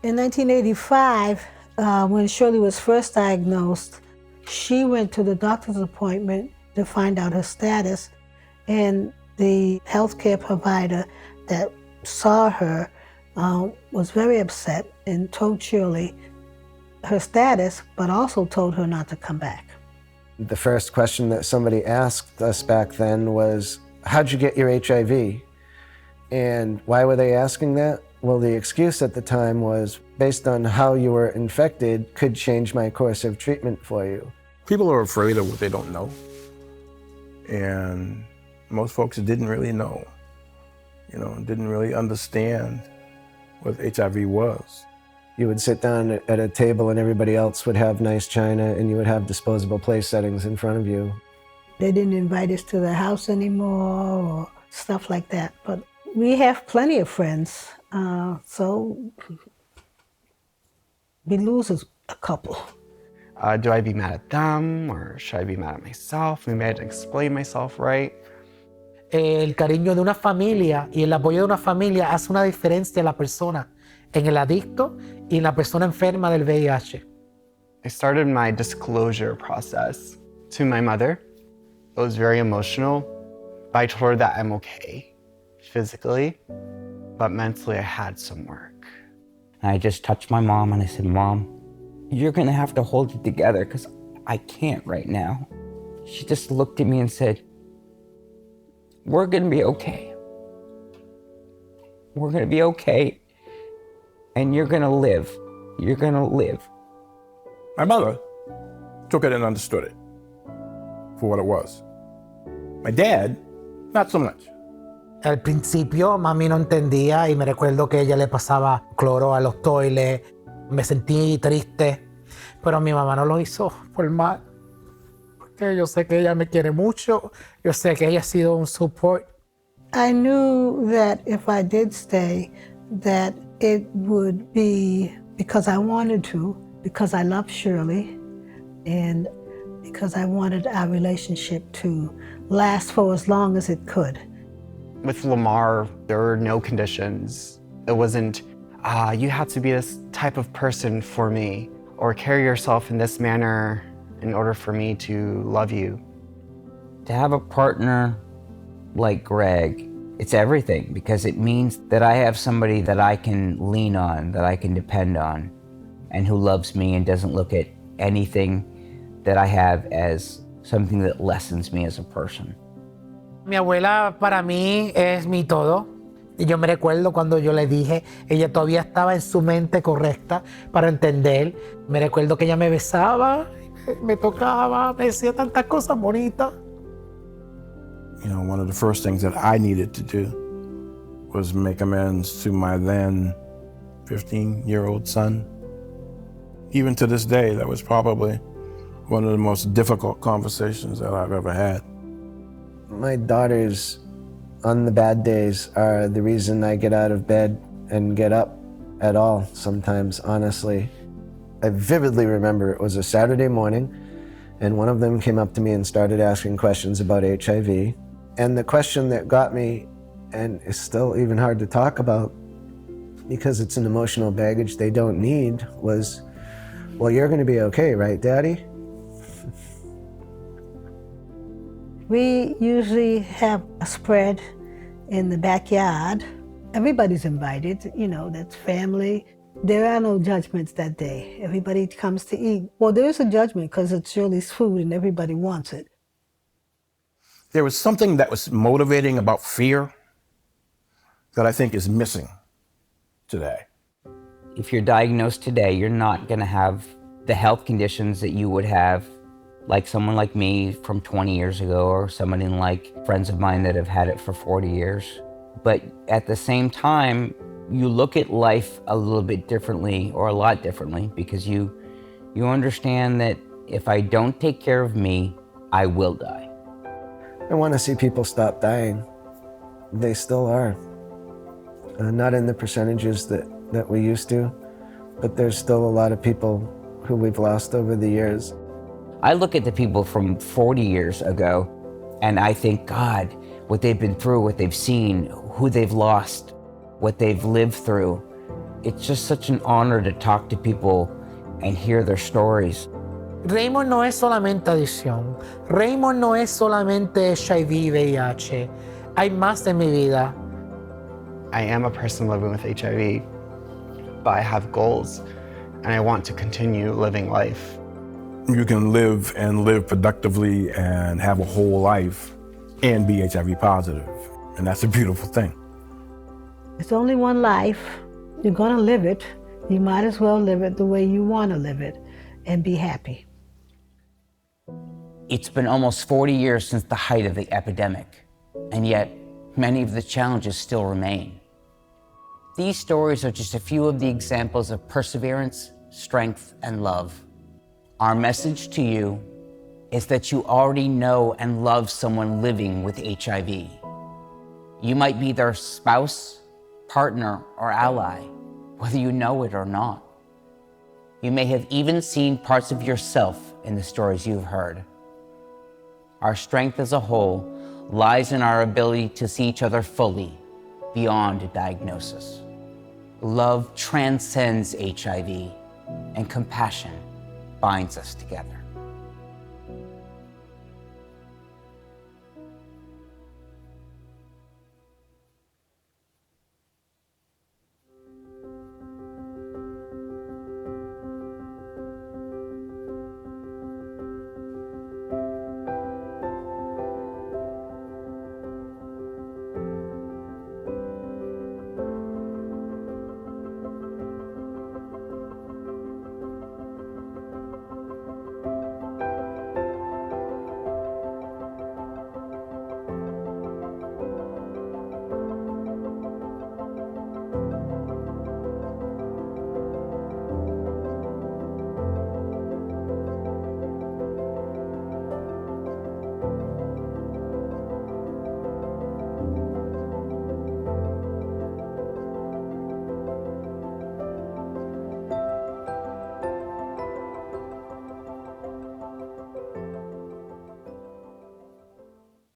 In 1985, when Shirley was first diagnosed, she went to the doctor's appointment to find out her status, and the healthcare provider that saw her was very upset and told Shirley her status, but also told her not to come back. The first question that somebody asked us back then was, how'd you get your HIV? And why were they asking that? Well, the excuse at the time was based on how you were infected could change my course of treatment for you. People are afraid of what they don't know. And most folks didn't really know, didn't really understand what HIV was. You would sit down at a table and everybody else would have nice china and you would have disposable place settings in front of you. They didn't invite us to their house anymore or stuff like that. But we have plenty of friends, so we lose a couple. Do I be mad at them or should I be mad at myself? Maybe I had to explain myself right. El cariño de una familia y el apoyo de una familia hace una diferencia en la persona, en el adicto y en la persona enferma del VIH. I started my disclosure process to my mother. It was very emotional. I told her that I'm okay physically, but mentally I had some work. And I just touched my mom and I said, Mom, you're gonna have to hold it together because I can't right now. She just looked at me and said, we're gonna be okay. We're gonna be okay. And you're gonna live. You're gonna live. My mother took it and understood it for what it was. My dad, not so much. Al principio mami no entendía y me recuerdo que ella le pasaba cloro a los toiles. Me sentí triste, pero mi mamá no lo hizo por mal. Porque yo sé que ella me quiere mucho. Yo sé que ella ha sido un support. I knew that if I did stay, that it would be because I wanted to, because I loved Shirley, and because I wanted our relationship to last for as long as it could. With Lamar, there were no conditions. It wasn't, you have to be this type of person for me, or carry yourself in this manner in order for me to love you. To have a partner like Greg, it's everything because it means that I have somebody that I can lean on, that I can depend on, and who loves me and doesn't look at anything that I have as something that lessens me as a person. Mi abuela para mí es mi todo. Y yo me recuerdo cuando yo le dije, ella todavía estaba en su mente correcta para entender. Me recuerdo que ella me besaba, me tocaba, me decía tantas cosas bonitas. One of the first things that I needed to do was make amends to my then 15-year-old son. Even to this day, that was probably one of the most difficult conversations that I've ever had. My daughters, on the bad days, are the reason I get out of bed and get up at all sometimes, honestly. I vividly remember it was a Saturday morning, and one of them came up to me and started asking questions about HIV. And the question that got me, and is still even hard to talk about because it's an emotional baggage they don't need, was, well, you're gonna be okay, right, Daddy? We usually have a spread in the backyard. Everybody's invited, that's family. There are no judgments that day. Everybody comes to eat. Well, there is a judgment because it's Shirley's food and everybody wants it. There was something that was motivating about fear that I think is missing today. If you're diagnosed today, you're not gonna have the health conditions that you would have like someone like me from 20 years ago, or somebody like friends of mine that have had it for 40 years. But at the same time, you look at life a little bit differently, or a lot differently, because you understand that if I don't take care of me, I will die. I want to see people stop dying. They still are. Not in the percentages that we used to, but there's still a lot of people who we've lost over the years. I look at the people from 40 years ago and I think, God, what they've been through, what they've seen, who they've lost, what they've lived through. It's just such an honor to talk to people and hear their stories. Raymond no es solamente adicción. Raymond no es solamente HIV y VIH. Hay más en mi vida. I am a person living with HIV, but I have goals, and I want to continue living life. You can live and live productively and have a whole life and be HIV positive. And that's a beautiful thing. It's only one life. You're gonna live it. You might as well live it the way you wanna live it and be happy. It's been almost 40 years since the height of the epidemic, and yet many of the challenges still remain. These stories are just a few of the examples of perseverance, strength, and love. Our message to you is that you already know and love someone living with HIV. You might be their spouse, partner, or ally, whether you know it or not. You may have even seen parts of yourself in the stories you've heard. Our strength as a whole lies in our ability to see each other fully, beyond a diagnosis. Love transcends HIV, and compassion binds us together.